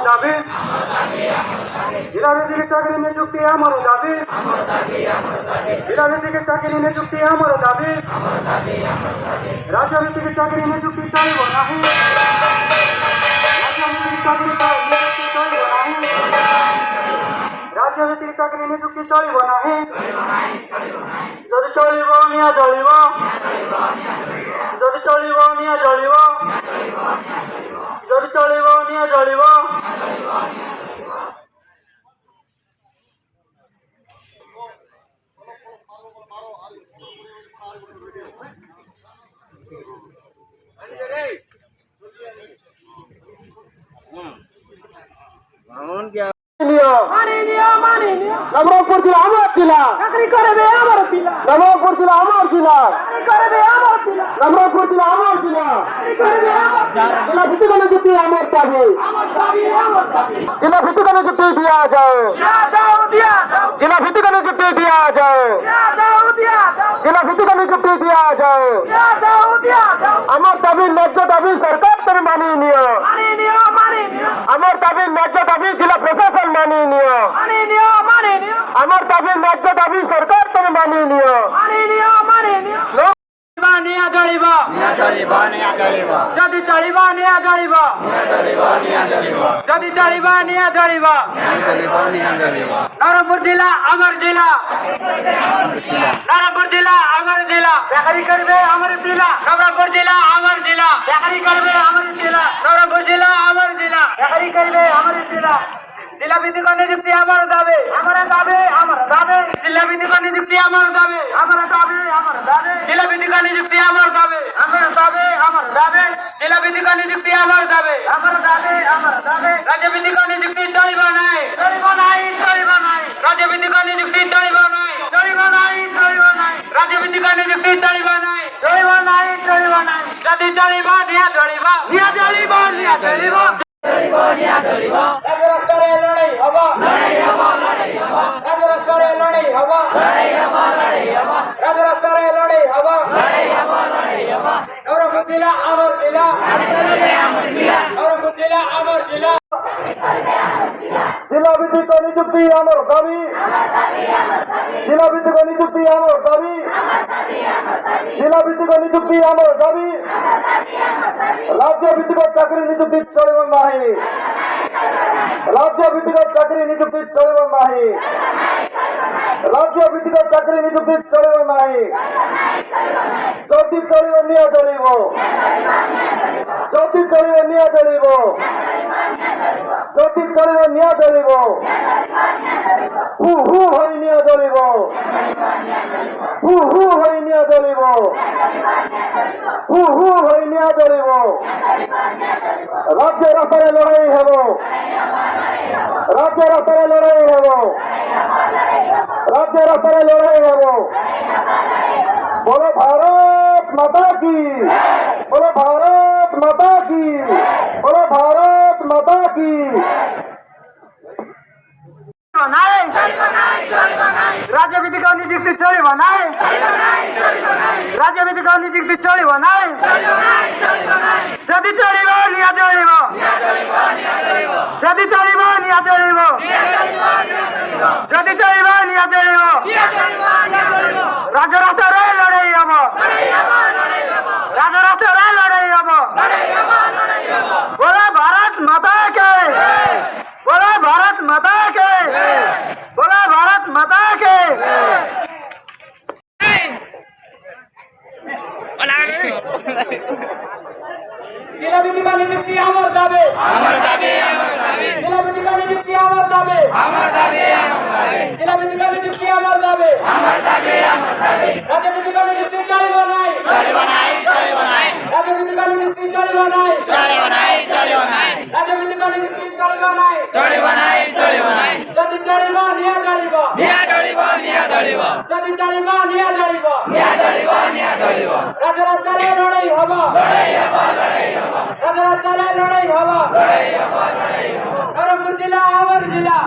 দাবি জেলাভিত্তিক চাকরি নিযুক্তি আমার দাবি জেলাভিত্তিক চাকরি নিযুক্তি আমার দাবি রাজ্যভিত্তিক চাকরি নিযুক্তি চাইব নাহি রাজ্যভিত্তিক চাকরি চলিব নাহি রাজ্যভিত্তিক চাকরি নিযুক্তি চলিব নাহি যদি চলিব নিয়া চলিব যদি চলিব নিয়া চলিব যদি চলিব নিয়া চলিব নবরঙ্গপুর জেলা আমার জেলা চাকরি করবে আমার জেলা নবরঙ্গপুর জেলা আমার জেলা চাকরি করবে আমার জেলা নবরঙ্গপুর জেলা আমার জেলা চাকরি করবে আমার জেলা জেলা ভিত্তিক নিযুক্তি আমার দাবি জেলা ভিত্তিক নিযুক্তি দিয়া যায় জেলা ভিত্তিক নিযুক্তি দিয়া যায় জেলা ভিত্তিক নিযুক্তি দিয়া যায় আমার দাবি ন্যায্য দাবি সরকার তুমি মানিয়ে নিও আমার দাবি ন্যায্য দাবি জেলা প্রশাসন মানিয়ে নিও আমার দাবি ন্যায্য দাবি সরকার তুমি মানিয়ে নিও যদি চলিব নিয়া চলিব যদি চলিব নিয়া চলিব নবরঙ্গপুর জেলা আমার জেলা নবরঙ্গপুর জেলা আমার জেলা চাকরি করবে আমার জেলা নবরঙ্গপুর জেলা আমার জেলা চাকরি করবে আমার জেলা নবরঙ্গপুর জেলা আমার জেলা চাকরি করবে আমার জেলা জেলা ভিত্তিক নিযুক্তি আমার দাবি জেলা ভিত্তিক নিযুক্তি আমার দাবি জেলা ভিত্তিক নিযুক্তি আমার দাবি জেলা ভিত্তিক নিযুক্তি আমার দাবি রাজ্য ভিত্তিক নিযুক্তি চলিব নাই রাজ্য ভিত্তিক নিযুক্তি চলিব নাই রাজ্য ভিত্তিক নিযুক্তি চলিব নাই যদি চলিব নিয়া চলিব রাজরাস্তায় লড়াই হব রাজরাস্তায় লড়াই হব রাজরাস্তায় লড়াই হব নবরঙ্গপুর জেলা আমার জেলা নবরঙ্গপুর জেলা আমার জেলা জেলা ভিত্তিক নিযুক্তি আমার দাবি জেলা ভিত্তিক নিযুক্তি আমার দাবি জেলা ভিত্তিক নিযুক্তি আমার দাবি রাজ্য ভিত্তিক চাকরি নিযুক্তি চলিব নাই রাজ্য ভিত্তিক চাকরি নিযুক্তি চলিব নাই রাজ্য ভিত্তিক চাকরি নিযুক্তি চলিব নাই যদি চলিব নিয়া চলিব যদি চলিব নিয়া চলিব যদি চলিব নিয়া চলিব হু হই নিয়া চলিব হু হই নিয়া চলিব হু হই নিয়া চলিব রাজ্য রাস্তায় লড়াই হব রাজ্য রাস্তায় লড়াই হব রাজ্য রাস্তায় লড়াই হব বলো ভারত মাতা কি বলো ভারত মাতা কি বলো ভারত মাতা কি রাজ্য ভিত্তিক নিযুক্তি চলিব নাই রাজ্য ভিত্তিক নিযুক্তি চলিব নাই যদি চলিব নিয়া চলিব যদি চলিব নিয়া চলিব যদি চলিব নিয়া চলিব রাজরাস্তায় লড়াই হব রাজরাস্তায় লড়াই হব বলো ভারত মাতা কে বলো ভারত মাতা কে বলো ভারত মাতা কে জেলা ভিত্তিক নিযুক্তি আমার দাবি জেলা ভিত্তিক নিযুক্তি আমার দাবি জেলা ভিত্তিক নিযুক্তি আমার দাবি রাজ্য ভিত্তিক নিযুক্তি চলিব নাই রাজ্য ভিত্তিক নিযুক্তি চলিব নাই রাজ্য ভিত্তিক নিযুক্তি চলিব নাই যদি চলিব নিয়া চলিব যদি চলিব নিয়া চলিব রাজরাস্তায় লড়াই হব রাজরাস্তায় লড়াই হব নবরঙ্গপুর জেলা আমার জেলা